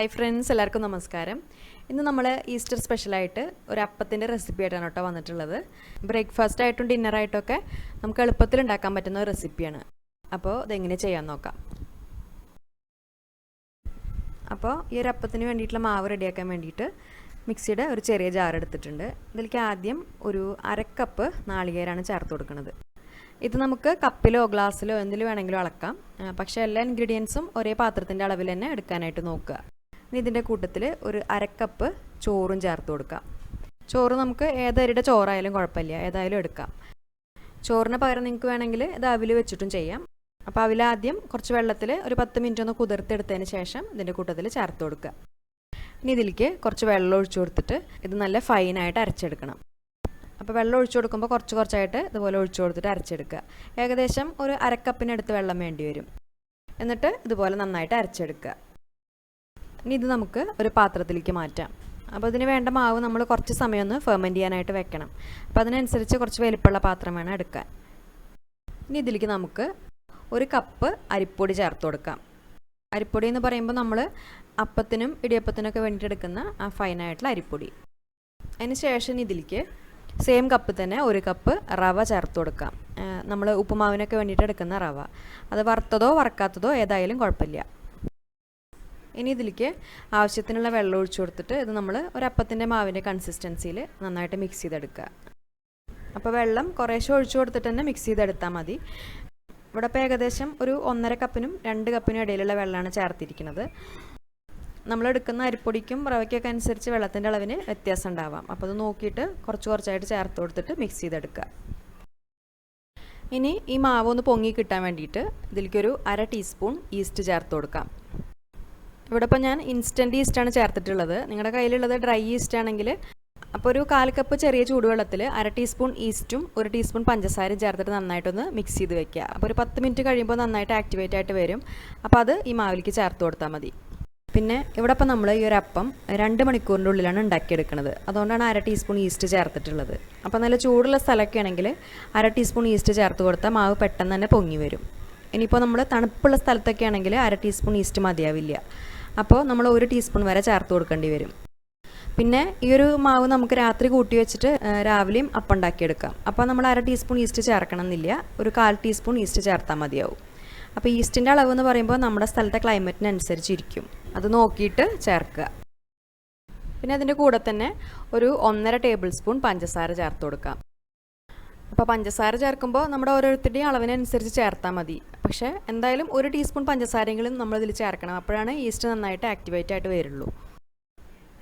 Hi friends, എല്ലാവർക്കും നമസ്കാരം. ഇന്ന് നമ്മൾ ഈസ്റ്റർ സ്പെഷ്യലായിട്ട് ഒരു അപ്പത്തിൻ്റെ റെസിപ്പി ആയിട്ടാണ് കേട്ടോ വന്നിട്ടുള്ളത്. ബ്രേക്ക്ഫാസ്റ്റ് ആയിട്ടും ഡിന്നറായിട്ടൊക്കെ നമുക്ക് എളുപ്പത്തിൽ ഉണ്ടാക്കാൻ പറ്റുന്ന ഒരു റെസിപ്പിയാണ്. അപ്പോൾ ഇതെങ്ങനെ ചെയ്യാൻ നോക്കാം. അപ്പോൾ ഈ ഒരു അപ്പത്തിന് വേണ്ടിയിട്ടുള്ള മാവ് റെഡിയാക്കാൻ വേണ്ടിയിട്ട് മിക്സിയുടെ ഒരു ചെറിയ ജാർ എടുത്തിട്ടുണ്ട്. ഇതിലേക്ക് ആദ്യം ഒരു അരക്കപ്പ് നാളികേരമാണ് ചേർത്ത് കൊടുക്കുന്നത്. ഇത് നമുക്ക് കപ്പിലോ ഗ്ലാസ്സിലോ എന്തിൽ വേണമെങ്കിലും അളക്കാം. പക്ഷേ എല്ലാ ഇൻഗ്രീഡിയൻസും ഒരേ പാത്രത്തിൻ്റെ അളവിൽ തന്നെ എടുക്കാനായിട്ട് നോക്കുക. ഇനി ഇതിൻ്റെ കൂട്ടത്തിൽ ഒരു അരക്കപ്പ് ചോറും ചേർത്ത് കൊടുക്കാം. ചോറ് നമുക്ക് ഏതരിയുടെ ചോറായാലും കുഴപ്പമില്ല, ഏതായാലും എടുക്കാം. ചോറിന് പകരം നിങ്ങൾക്ക് വേണമെങ്കിൽ ഇത് അവിൽ വെച്ചിട്ടും ചെയ്യാം. അപ്പോൾ അവിൽ ആദ്യം കുറച്ച് വെള്ളത്തിൽ ഒരു 10 മിനിറ്റ് ഒന്ന് കുതിർത്തെടുത്തതിന് ശേഷം ഇതിൻ്റെ കൂട്ടത്തിൽ ചേർത്ത് കൊടുക്കുക. ഇനി ഇതിലേക്ക് കുറച്ച് വെള്ളം ഒഴിച്ചു കൊടുത്തിട്ട് ഇത് നല്ല ഫൈനായിട്ട് അരച്ചെടുക്കണം. അപ്പോൾ വെള്ളം ഒഴിച്ചു കൊടുക്കുമ്പോൾ കുറച്ചായിട്ട് ഇതുപോലെ ഒഴിച്ചു കൊടുത്തിട്ട് അരച്ചെടുക്കുക. ഏകദേശം ഒരു അരക്കപ്പിനടുത്ത് വെള്ളം വേണ്ടി വരും. എന്നിട്ട് ഇതുപോലെ നന്നായിട്ട് അരച്ചെടുക്കുക. ഇനി ഇത് നമുക്ക് ഒരു പാത്രത്തിലേക്ക് മാറ്റാം. അപ്പോൾ ഇതിന് വേണ്ട മാവ് നമ്മൾ കുറച്ച് സമയം ഒന്ന് ഫെർമെൻറ്റ് ചെയ്യാനായിട്ട് വെക്കണം. അപ്പോൾ അതിനനുസരിച്ച് കുറച്ച് വലിപ്പമുള്ള പാത്രം വേണം എടുക്കാൻ. ഇനി ഇതിലേക്ക് നമുക്ക് ഒരു കപ്പ് അരിപ്പൊടി ചേർത്ത് കൊടുക്കാം. അരിപ്പൊടി എന്ന് പറയുമ്പോൾ നമ്മൾ അപ്പത്തിനും ഇടിയപ്പത്തിനൊക്കെ വേണ്ടിയിട്ട് എടുക്കുന്ന ആ ഫൈനായിട്ടുള്ള അരിപ്പൊടി. അതിന് ശേഷം ഇതിലേക്ക് സെയിം കപ്പ് തന്നെ ഒരു കപ്പ് റവ ചേർത്ത് കൊടുക്കാം. നമ്മൾ ഉപ്പുമാവിനൊക്കെ വേണ്ടിയിട്ട് എടുക്കുന്ന റവ, അത് വറുത്തതോ വറക്കാത്തതോ ഏതായാലും കുഴപ്പമില്ല. ഇനി ഇതിലേക്ക് ആവശ്യത്തിനുള്ള വെള്ളം ഒഴിച്ചു കൊടുത്തിട്ട് ഇത് നമ്മൾ ഒരു അപ്പത്തിൻ്റെ മാവിൻ്റെ കൺസിസ്റ്റൻസിയിൽ നന്നായിട്ട് മിക്സ് ചെയ്തെടുക്കുക. അപ്പോൾ വെള്ളം കുറേശ്ശെ ഒഴിച്ചു കൊടുത്തിട്ട് തന്നെ മിക്സ് ചെയ്തെടുത്താൽ മതി. ഇവിടെ ഇപ്പോൾ ഏകദേശം ഒരു 1.5 കപ്പിനും 2 കപ്പിനും ഇടയിലുള്ള വെള്ളമാണ് ചേർത്തിരിക്കുന്നത്. നമ്മളെടുക്കുന്ന അരിപ്പൊടിക്കും റവയ്ക്കൊക്കെ അനുസരിച്ച് വെള്ളത്തിൻ്റെ അളവിന് വ്യത്യാസം ഉണ്ടാവാം. അപ്പോൾ അത് നോക്കിയിട്ട് കുറച്ചായിട്ട് ചേർത്ത് കൊടുത്തിട്ട് മിക്സ് ചെയ്തെടുക്കുക. ഇനി ഈ മാവ് ഒന്ന് പൊങ്ങി കിട്ടാൻ വേണ്ടിയിട്ട് ഇതിലേക്കൊരു 1/2 ടീസ്പൂൺ ഈസ്റ്റ് ചേർത്ത് കൊടുക്കാം. ഇവിടെ ഇപ്പോൾ ഞാൻ ഇൻസ്റ്റൻറ്റ് ഈസ്റ്റാണ് ചേർത്തിട്ടുള്ളത്. നിങ്ങളുടെ കയ്യിലുള്ളത് ഡ്രൈ ഈസ്റ്റ് ആണെങ്കിൽ അപ്പോൾ ഒരു 1/4 കപ്പ് ചെറിയ ചൂടുവെള്ളത്തിൽ 1/2 ടീസ്പൂൺ ഈസ്റ്റും 1 ടീസ്പൂൺ പഞ്ചസാരയും ചേർത്തിട്ട് നന്നായിട്ടൊന്ന് മിക്സ് ചെയ്ത് വെക്കുക. അപ്പോൾ ഒരു 10 മിനിറ്റ് കഴിയുമ്പോൾ നന്നായിട്ട് ആക്ടിവേറ്റ് ആയിട്ട് വരും. അപ്പോൾ അത് ഈ മാവിലേക്ക് ചേർത്ത് കൊടുത്താൽ മതി. പിന്നെ ഇവിടെ ഇപ്പോൾ നമ്മൾ ഈ ഒരു അപ്പം 2 മണിക്കൂറിൻ്റെ ഉള്ളിലാണ് ഉണ്ടാക്കിയെടുക്കുന്നത്. അതുകൊണ്ടാണ് 1/2 ടീസ്പൂൺ ഈസ്റ്റ് ചേർത്തിട്ടുള്ളത്. അപ്പോൾ നല്ല ചൂടുള്ള സ്ഥലമൊക്കെ ആണെങ്കിൽ 1/2 ടീസ്പൂൺ ഈസ്റ്റ് ചേർത്ത് കൊടുത്താൽ മാവ് പെട്ടെന്ന് തന്നെ പൊങ്ങി വരും. ഇനിയിപ്പോൾ നമ്മൾ തണുപ്പുള്ള സ്ഥലത്തൊക്കെ ആണെങ്കിൽ 1/2 ടീസ്പൂൺ ഈസ്റ്റ് മതിയാവില്ല. അപ്പോൾ നമ്മൾ 1 ടീസ്പൂൺ വരെ ചേർത്ത് കൊടുക്കേണ്ടി വരും. പിന്നെ ഈ ഒരു മാവ് നമുക്ക് രാത്രി കൂട്ടി വെച്ചിട്ട് രാവിലെയും അപ്പം ഉണ്ടാക്കിയെടുക്കാം. അപ്പോൾ നമ്മൾ 1/2 ടീസ്പൂൺ ഈസ്റ്റ് ചേർക്കണം എന്നില്ല, ഒരു 1/4 ടീസ്പൂൺ ഈസ്റ്റ് ചേർത്താൽ മതിയാവും. അപ്പോൾ ഈസ്റ്റിൻ്റെ അളവ് എന്ന് പറയുമ്പോൾ നമ്മുടെ സ്ഥലത്തെ ക്ലൈമറ്റിനനുസരിച്ചിരിക്കും, അത് നോക്കിയിട്ട് ചേർക്കുക. പിന്നെ അതിൻ്റെ കൂടെ തന്നെ ഒരു 1.5 ടേബിൾ സ്പൂൺ പഞ്ചസാര ചേർത്ത് കൊടുക്കാം. അപ്പോൾ പഞ്ചസാര ചേർക്കുമ്പോൾ നമ്മുടെ ഓരോരുത്തരുടെയും അളവിനനുസരിച്ച് ചേർത്താൽ മതി. പക്ഷേ എന്തായാലും 1 ടീസ്പൂൺ പഞ്ചസാരയെങ്കിലും നമ്മളിതിൽ ചേർക്കണം. അപ്പോഴാണ് ഈസ്റ്റ് നന്നായിട്ട് ആക്ടിവേറ്റ് ആയിട്ട് വരുള്ളൂ.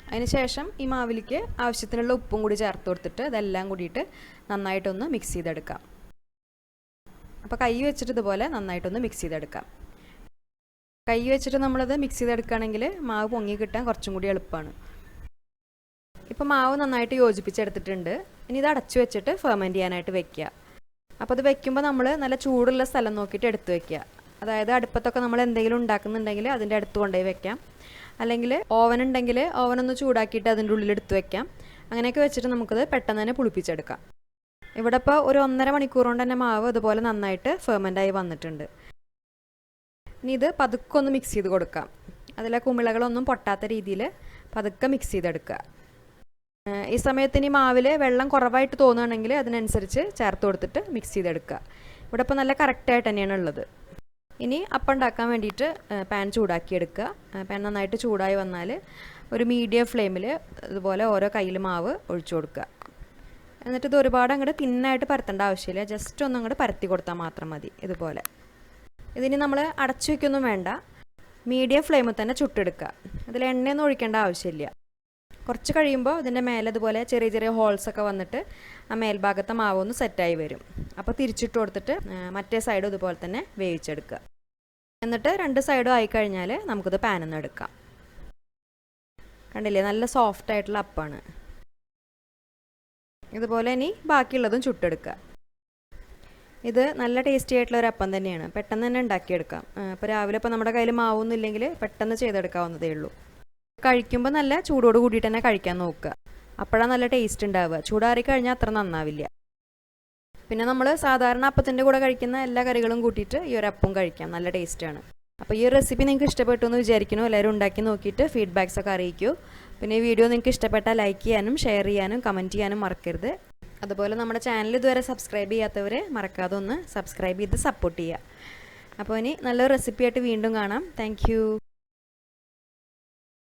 അതിനുശേഷം ഈ മാവിലേക്ക് ആവശ്യത്തിനുള്ള ഉപ്പും കൂടി ചേർത്ത് കൊടുത്തിട്ട് ഇതെല്ലാം കൂടിയിട്ട് നന്നായിട്ടൊന്ന് മിക്സ് ചെയ്തെടുക്കാം. അപ്പോൾ കൈ വെച്ചിട്ട് ഇതുപോലെ നന്നായിട്ടൊന്ന് മിക്സ് ചെയ്തെടുക്കാം. കൈ വെച്ചിട്ട് നമ്മളത് മിക്സ് ചെയ്തെടുക്കുകയാണെങ്കിൽ മാവ് പൊങ്ങി കിട്ടാൻ കുറച്ചും കൂടി എളുപ്പമാണ്. ഇപ്പോൾ മാവ് നന്നായിട്ട് യോജിപ്പിച്ചെടുത്തിട്ടുണ്ട്. ഇനി ഇത് അടച്ചു വെച്ചിട്ട് ഫെർമെൻറ്റ് ചെയ്യാനായിട്ട് വെക്കുക. അപ്പോൾ അത് വെക്കുമ്പോൾ നമ്മൾ നല്ല ചൂടുള്ള സ്ഥലം നോക്കിയിട്ട് എടുത്ത് വെക്കുക. അതായത് അടുപ്പത്തൊക്കെ നമ്മൾ എന്തെങ്കിലും ഉണ്ടാക്കുന്നുണ്ടെങ്കിൽ അതിൻ്റെ അടുത്ത് കൊണ്ടുപോയി വെക്കാം. അല്ലെങ്കിൽ ഓവൻ ഉണ്ടെങ്കിൽ ഓവനൊന്ന് ചൂടാക്കിയിട്ട് അതിൻ്റെ ഉള്ളിൽ എടുത്ത് വെക്കാം. അങ്ങനെയൊക്കെ വെച്ചിട്ട് നമുക്കത് പെട്ടെന്ന് തന്നെ പുളിപ്പിച്ചെടുക്കാം. ഇവിടെ ഇപ്പോൾ ഒരു 1.5 മണിക്കൂർ കൊണ്ട് തന്നെ മാവ് അതുപോലെ നന്നായിട്ട് ഫെർമെൻ്റായി വന്നിട്ടുണ്ട്. ഇനി ഇത് പതുക്കെ ഒന്ന് മിക്സ് ചെയ്ത് കൊടുക്കാം. അതിലെ കുമിളകളൊന്നും പൊട്ടാത്ത രീതിയിൽ പതുക്കെ മിക്സ് ചെയ്തെടുക്കുക. ഈ സമയത്തിന് ഈ മാവിൽ വെള്ളം കുറവായിട്ട് തോന്നുകയാണെങ്കിൽ അതിനനുസരിച്ച് ചേർത്ത് കൊടുത്തിട്ട് മിക്സ് ചെയ്തെടുക്കുക. ഇവിടെ ഇപ്പോൾ നല്ല കറക്റ്റായിട്ട് തന്നെയാണ് ഉള്ളത്. ഇനി അപ്പം ഉണ്ടാക്കാൻ വേണ്ടിയിട്ട് പാൻ ചൂടാക്കിയെടുക്കുക. പാൻ നന്നായിട്ട് ചൂടായി വന്നാൽ ഒരു മീഡിയം ഫ്ലെയിമിൽ ഇതുപോലെ ഓരോ കയ്യിൽ മാവ് ഒഴിച്ചു കൊടുക്കുക. എന്നിട്ട് ഇത് ഒരുപാട് അങ്ങോട്ട് തിന്നായിട്ട് പരത്തേണ്ട ആവശ്യമില്ല, ജസ്റ്റ് ഒന്നും അങ്ങോട്ട് പരത്തി കൊടുത്താൽ മാത്രം മതി. ഇതുപോലെ ഇതിന് നമ്മൾ അടച്ചു വയ്ക്കൊന്നും വേണ്ട, മീഡിയം ഫ്ലെയിമിൽ തന്നെ ചുട്ടെടുക്കുക. അതിൽ എണ്ണയൊന്നും ഒഴിക്കേണ്ട ആവശ്യമില്ല. കുറച്ച് കഴിയുമ്പോൾ ഇതിൻ്റെ മേലെ ഇതുപോലെ ചെറിയ ഹോൾസൊക്കെ വന്നിട്ട് ആ മേൽഭാഗത്തെ മാവൊന്ന് സെറ്റായി വരും. അപ്പോൾ തിരിച്ചിട്ട് കൊടുത്തിട്ട് മറ്റേ സൈഡും ഇതുപോലെ തന്നെ വേവിച്ചെടുക്കുക. എന്നിട്ട് 2 സൈഡും ആയിക്കഴിഞ്ഞാൽ നമുക്കിത് പാനിൽ നിന്ന് എടുക്കാം. കണ്ടില്ലേ, നല്ല സോഫ്റ്റ് ആയിട്ടുള്ള അപ്പമാണ്. ഇതുപോലെ ഇനി ബാക്കിയുള്ളതും ചുട്ടെടുക്കുക. ഇത് നല്ല ടേസ്റ്റി ആയിട്ടുള്ള ഒരു അപ്പം തന്നെയാണ്, പെട്ടെന്ന് തന്നെ ഉണ്ടാക്കിയെടുക്കാം. ഇപ്പോൾ രാവിലെ ഇപ്പോൾ നമ്മുടെ കയ്യിൽ മാവൊന്നും ഇല്ലെങ്കിൽ പെട്ടെന്ന് ചെയ്തെടുക്കാവുന്നതേ ഉള്ളൂ. കഴിക്കുമ്പോൾ നല്ല ചൂടോട് കൂടിയിട്ട് തന്നെ കഴിക്കാൻ നോക്കുക. അപ്പോഴാണ് നല്ല ടേസ്റ്റ് ഉണ്ടാവുക. ചൂടാറി കഴിഞ്ഞാൽ അത്ര നന്നാവില്ല. പിന്നെ നമ്മൾ സാധാരണ അപ്പത്തിൻ്റെ കൂടെ കഴിക്കുന്ന എല്ലാ കറികളും കൂട്ടിയിട്ട് ഈ ഒരു അപ്പം കഴിക്കാം, നല്ല ടേസ്റ്റാണ്. അപ്പോൾ ഈ റെസിപ്പി നിങ്ങൾക്ക് ഇഷ്ടപ്പെട്ടു എന്ന് വിചാരിക്കുന്നു. എല്ലാവരും ഉണ്ടാക്കി നോക്കിയിട്ട് ഫീഡ്ബാക്സൊക്കെ അറിയിക്കൂ. പിന്നെ ഈ വീഡിയോ നിങ്ങൾക്ക് ഇഷ്ടപ്പെട്ടാൽ ലൈക്ക് ചെയ്യാനും ഷെയർ ചെയ്യാനും കമൻറ്റ് ചെയ്യാനും മറക്കരുത്. അതുപോലെ നമ്മുടെ ചാനൽ ഇതുവരെ സബ്സ്ക്രൈബ് ചെയ്യാത്തവരെ മറക്കാതെ ഒന്ന് സബ്സ്ക്രൈബ് ചെയ്ത് സപ്പോർട്ട് ചെയ്യുക. അപ്പോൾ ഇനി നല്ലൊരു റെസിപ്പിയായിട്ട് വീണ്ടും കാണാം. താങ്ക്